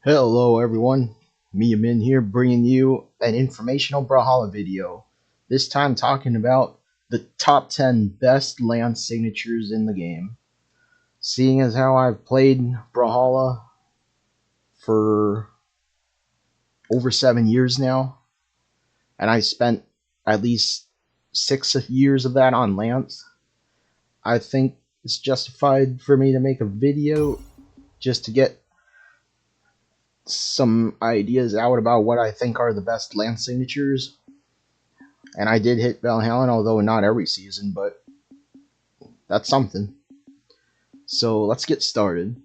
Hello everyone, Min here bringing you an informational Brawlhalla video. This time talking about the top 10 best land signatures in the game. Seeing as how I've played Brawlhalla for over 7 years now, and I spent at least 6 years of that on Lance, I think it's justified for me to make a video just to get some ideas out about what I think are the best land signatures. And I did hit Brawlhalla, although not every season, but that's something. So let's get started.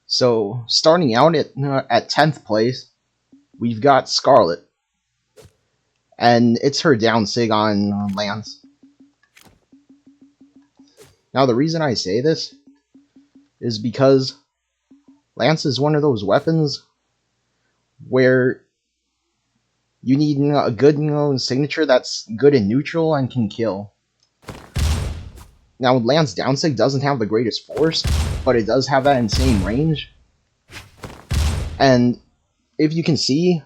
So starting out at 10th place, we've got Scarlet, and it's her down sig on Lance. Now the reason I say this is because Lance is one of those weapons where you need a good signature that's good in neutral and can kill. Now Lance downsig doesn't have the greatest force, but it does have that insane range. And if you can see,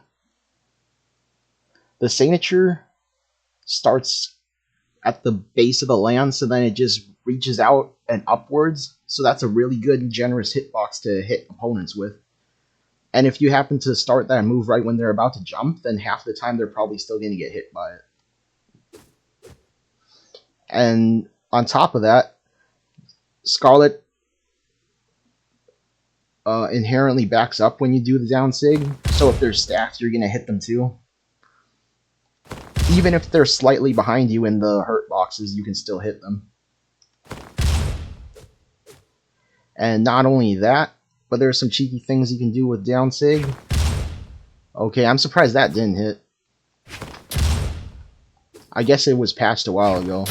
the signature starts at the base of the lance, and then it just reaches out and upwards. So that's a really good and generous hitbox to hit opponents with. And if you happen to start that move right when they're about to jump, then half the time they're probably still going to get hit by it. And on top of that, Scarlet inherently backs up when you do the down sig. So if they're stacked, you're going to hit them too. Even if they're slightly behind you in the hurt boxes, you can still hit them. And not only that, but there's some cheeky things you can do with down sig. Okay, I'm surprised that didn't hit. I guess it was patched a while ago.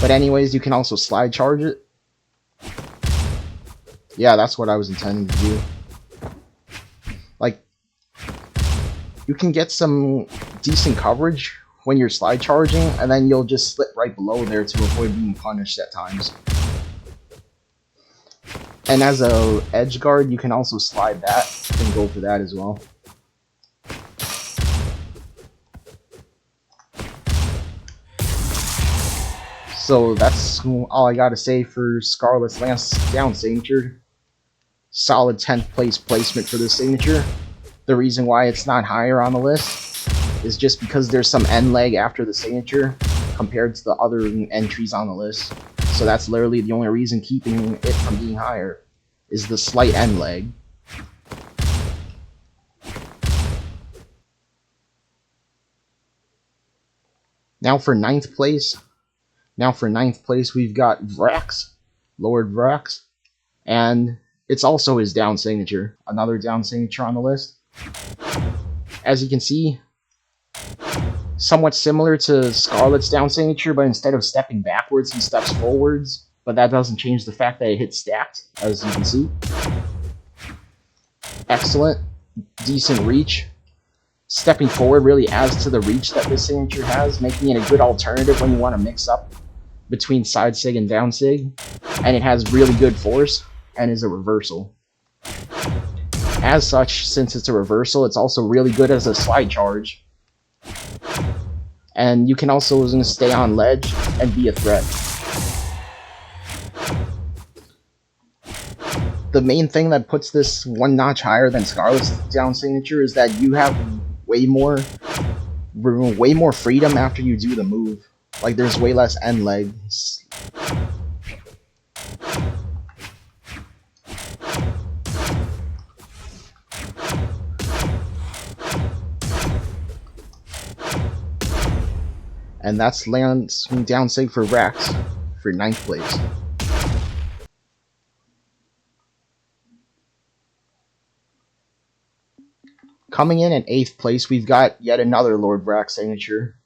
But anyways, you can also slide charge it. Yeah, that's what I was intending to do. Like, you can get some decent coverage when you're slide charging, and then you'll just slip right below there to avoid being punished at times. And as a edge guard, you can also slide that and go for that as well. So that's all I gotta say for Scarlet's Lance down signature. Solid 10th place placement for this signature. The reason why it's not higher on the list is just because there's some end lag after the signature compared to the other entries on the list. So that's literally the only reason keeping it from being higher, is the slight end lag. Now for 9th place. We've got Vrax, Lord Vrax, and it's also his down signature. Another down signature on the list. As you can see, somewhat similar to Scarlet's down signature, but instead of stepping backwards, he steps forwards. But that doesn't change the fact that it hits stacked, as you can see. Excellent, decent reach. Stepping forward really adds to the reach that this signature has, making it a good alternative when you want to mix up between side sig and down sig. And it has really good force, and is a reversal. As such, since it's a reversal, it's also really good as a slide charge. And you can also stay on ledge and be a threat. The main thing that puts this one notch higher than Scarlet's down signature is that you have way more freedom after you do the move. Like, there's way less end legs. And that's Lance down sig for Vrax for 9th place. Coming in at 8th place, we've got yet another Lord Vrax signature.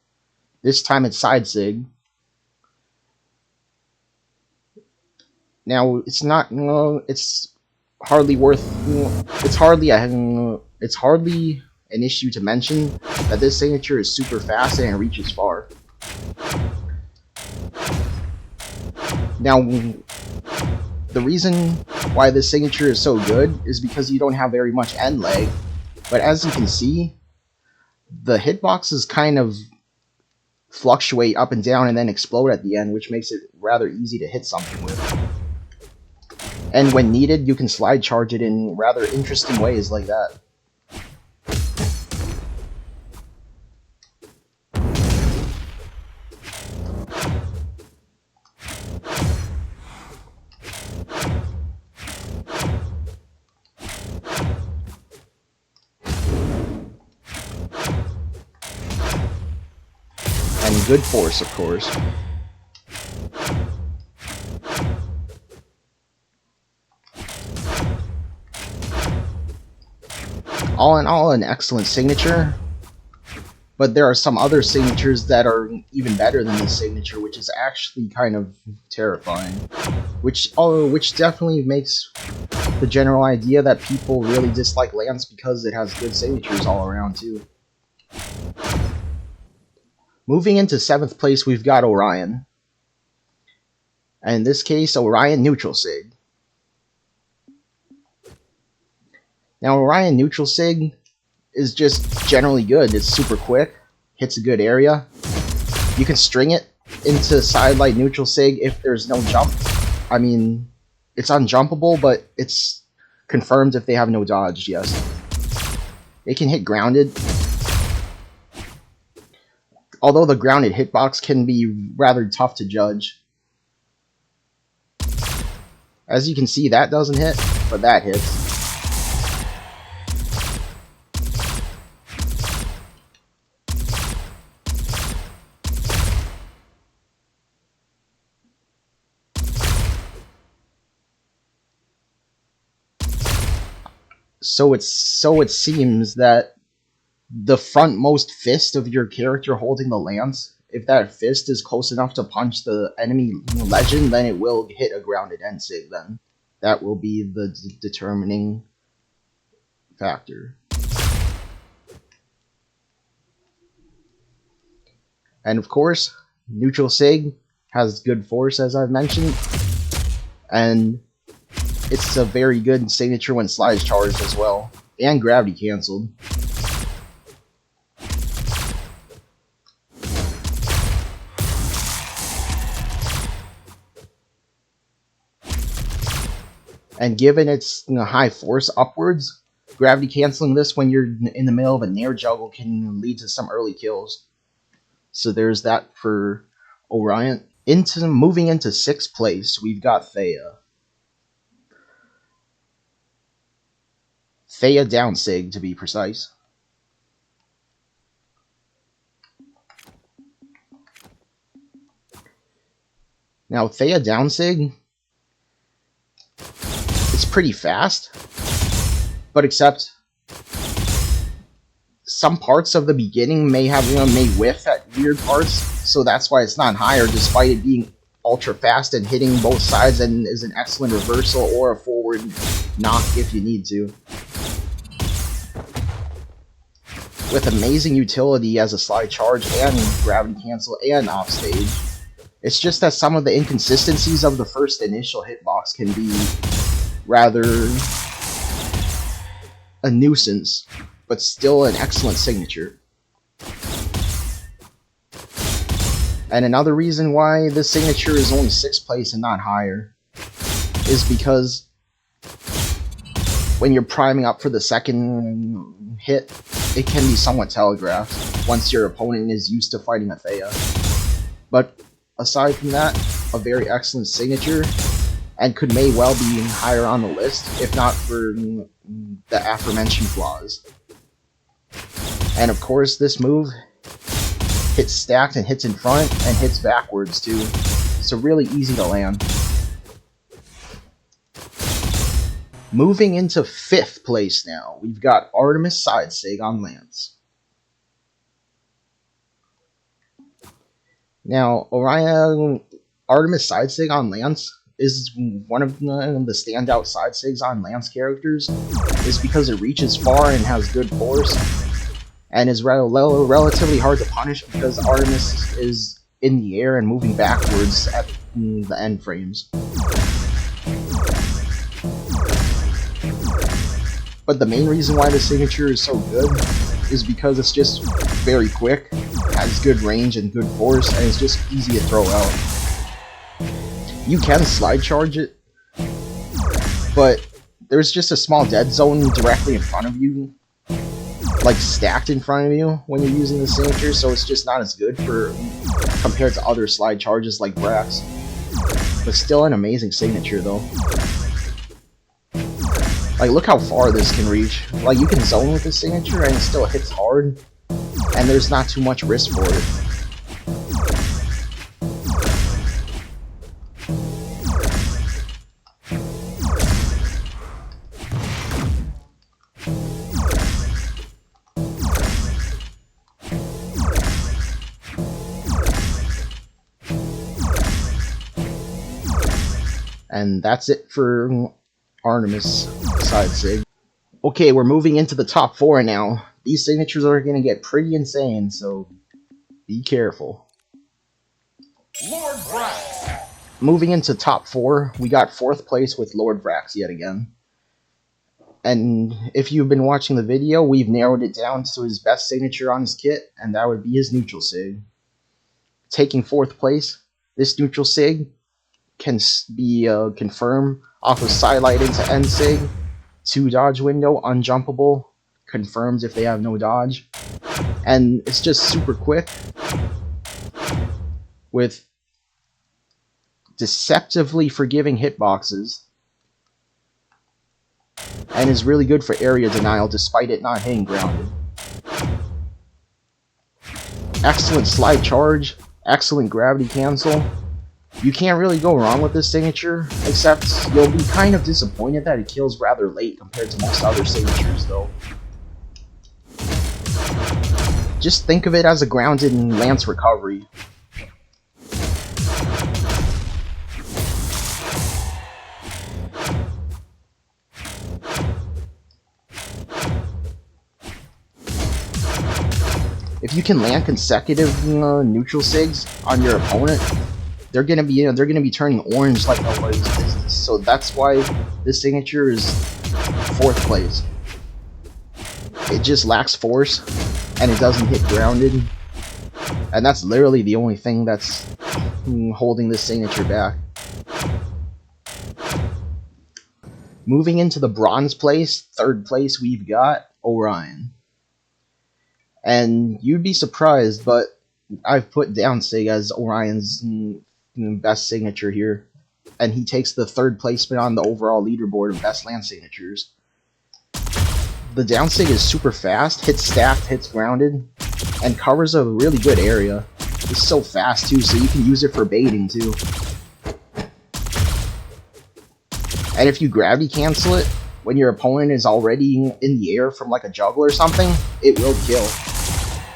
This time it's side sig. Now it's not, it's hardly an issue to mention that this signature is super fast and it reaches far. Now, the reason why this signature is so good is because you don't have very much end lag. But as you can see, the hitboxes kind of fluctuate up and down and then explode at the end, which makes it rather easy to hit something with. And when needed, you can slide charge it in rather interesting ways like that. And good force, of course. All in all, an excellent signature, but there are some other signatures that are even better than this signature, which is actually kind of terrifying. Which definitely makes the general idea that people really dislike Lance because it has good signatures all around too. Moving into 7th place, we've got Orion. And in this case, Orion Neutral Sig. Now, Orion Neutral Sig is just generally good. It's super quick, hits a good area. You can string it into Sidelight Neutral Sig if there's no jump. I mean, it's unjumpable, but it's confirmed if they have no dodge, yes. It can hit grounded. Although the grounded hitbox can be rather tough to judge. As you can see, that doesn't hit, but that hits. So it seems that the frontmost fist of your character holding the lance, if that fist is close enough to punch the enemy legend, then it will hit a grounded end sig then. That will be the determining factor. And of course, Neutral Sig has good force, as I've mentioned, and it's a very good signature when slides charged as well, and gravity cancelled. And given its high force upwards, gravity canceling this when you're in the middle of a nair juggle can lead to some early kills. So there's that for Orion. Moving into 6th place, we've got Thea. Thea down sig, to be precise. Now, Thea down sig, it's pretty fast, but except some parts of the beginning may whiff at weird parts, so that's why it's not higher, despite it being ultra fast and hitting both sides, and is an excellent reversal or a forward knock if you need to. With amazing utility as a slide charge and gravity cancel and offstage. It's just that some of the inconsistencies of the first initial hitbox can be rather a nuisance, but still an excellent signature. And another reason why this signature is only 6th place and not higher is because when you're priming up for the second hit, it can be somewhat telegraphed once your opponent is used to fighting a Thea. But aside from that, a very excellent signature, and may well be higher on the list, if not for the aforementioned flaws. And of course, this move hits stacked and hits in front and hits backwards too, so really easy to land. Moving into 5th place now, we've got Artemis Side Sig on Lance. Now, Artemis Side Sig on Lance is one of the standout side sigs on Lance characters, is because it reaches far and has good force, and is relatively hard to punish because Artemis is in the air and moving backwards at the end frames. But the main reason why the signature is so good is because it's just very quick, has good range and good force, and it's just easy to throw out. You can slide charge it, but there's just a small dead zone directly in front of you, like stacked in front of you when you're using the signature, so it's just not as good for compared to other slide charges like Brax. But still an amazing signature though. Like, look how far this can reach. Like, you can zone with this signature and it still hits hard, and there's not too much risk for it. And that's it for Artemis side sig. Okay, we're moving into the top 4 now. These signatures are going to get pretty insane, so be careful. Lord Brax. Moving into top 4, we got 4th place with Lord Brax yet again. And if you've been watching the video, we've narrowed it down to his best signature on his kit, and that would be his neutral sig. Taking 4th place, this neutral sig can be confirmed off of sidelight into end sig, 2 dodge window, unjumpable, confirmed if they have no dodge, and it's just super quick with deceptively forgiving hitboxes, and is really good for area denial despite it not hitting grounded. Excellent slide charge, excellent gravity cancel. You can't really go wrong with this signature, except you'll be kind of disappointed that it kills rather late compared to most other signatures though. Just think of it as a grounded lance recovery. If you can land consecutive neutral sigs on your opponent, they're gonna be turning orange like nobody's business. So that's why this signature is 4th place. It just lacks force, and it doesn't hit grounded, and that's literally the only thing that's holding this signature back. Moving into the bronze place, 3rd place, we've got Orion. And you'd be surprised, but I've put down Sig as Orion's best signature here, and he takes the 3rd placement on the overall leaderboard of best land signatures. The down sig is super fast, hits stacked, hits grounded, and covers a really good area. It's so fast too, so you can use it for baiting too. And if you gravity cancel it when your opponent is already in the air from like a juggle or something, it will kill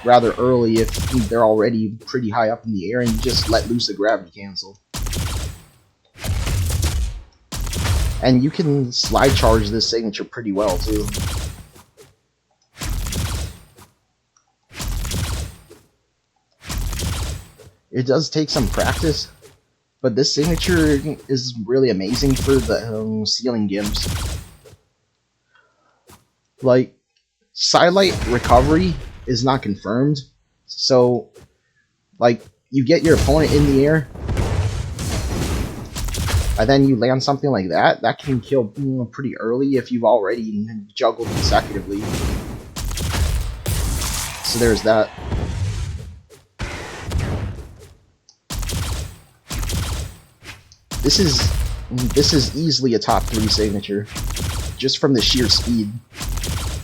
rather early if they're already pretty high up in the air and you just let loose a gravity cancel. And you can slide charge this signature pretty well too. It does take some practice, but this signature is really amazing for the ceiling gimps. Like, sidelight recovery is not confirmed, so like you get your opponent in the air and then you land something like that, that can kill pretty early if you've already juggled consecutively. So there's that. This is easily a top 3 signature, just from the sheer speed.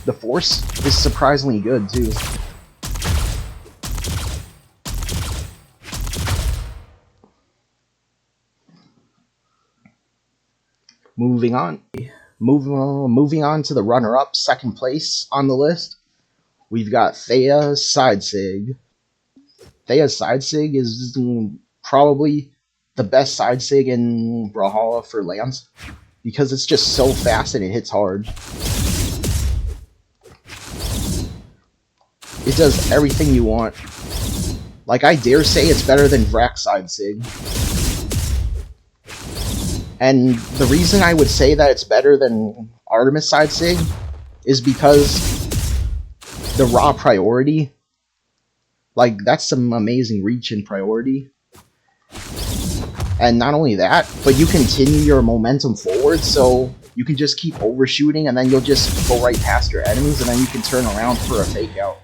The force is surprisingly good too. Moving on to the runner-up, 2nd place on the list, we've got Thea's side sig. Thea's side sig is probably the best side sig in Brawlhalla for lands, because it's just so fast and it hits hard. It does everything you want. Like, I dare say it's better than Vrax's side sig. And the reason I would say that it's better than Artemis side sig is because the raw priority, like, that's some amazing reach and priority. And not only that, but you continue your momentum forward, so you can just keep overshooting, and then you'll just go right past your enemies, and then you can turn around for a fake out.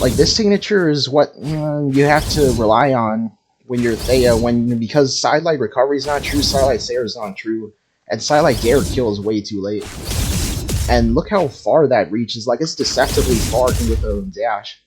Like, this signature is what you have to rely on when you're Thea, because Sidelight Recovery is not true, Sidelight Sayer is not true, and Sidelight Dare Kill is way too late. And look how far that reaches, like, it's deceptively far with a dash.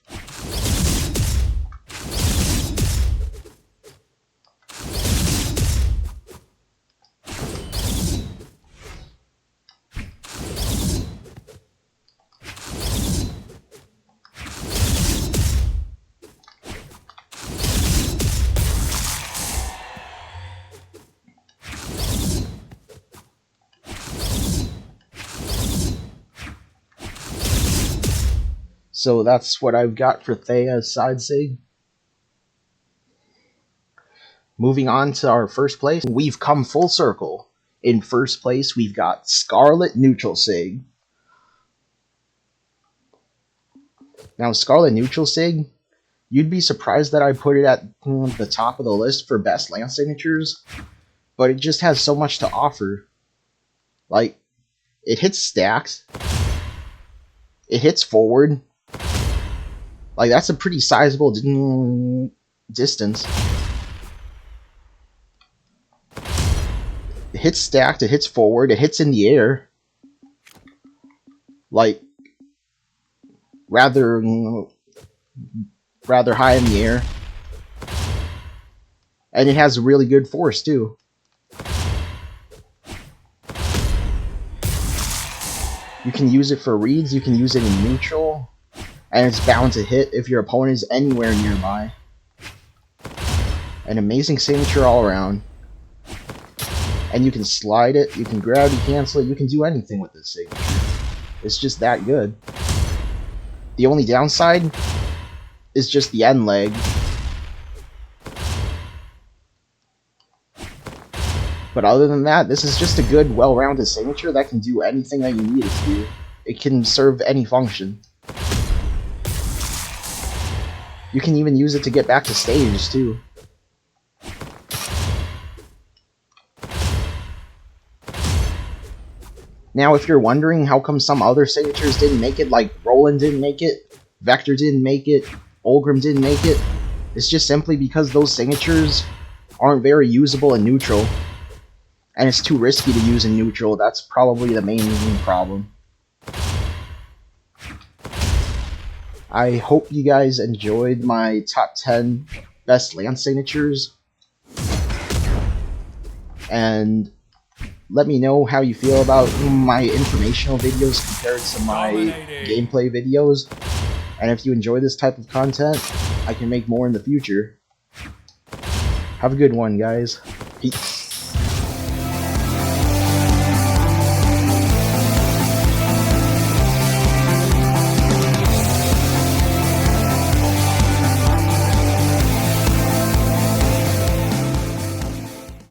So that's what I've got for Thea's side sig. Moving on to our first place, we've come full circle. In first place, we've got Scarlet Neutral Sig. Now, Scarlet Neutral Sig, you'd be surprised that I put it at the top of the list for best lance signatures, but it just has so much to offer. Like, it hits stacks, it hits forward. Like, that's a pretty sizable distance. It hits stacked, it hits forward, it hits in the air. Like, rather high in the air. And it has really good force, too. You can use it for reads, you can use it in neutral, and it's bound to hit if your opponent is anywhere nearby. An amazing signature all around. And you can slide it, you can gravity cancel it, you can do anything with this signature. It's just that good. The only downside is just the end leg. But other than that, this is just a good, well-rounded signature that can do anything that you need it to do. It can serve any function. You can even use it to get back to stage, too. Now, if you're wondering how come some other signatures didn't make it, like Roland didn't make it, Vector didn't make it, Olgrim didn't make it, it's just simply because those signatures aren't very usable in neutral. And it's too risky to use in neutral. That's probably the main problem. I hope you guys enjoyed my top 10 best lance signatures. And let me know how you feel about my informational videos compared to my gameplay videos. And if you enjoy this type of content, I can make more in the future. Have a good one, guys. Peace.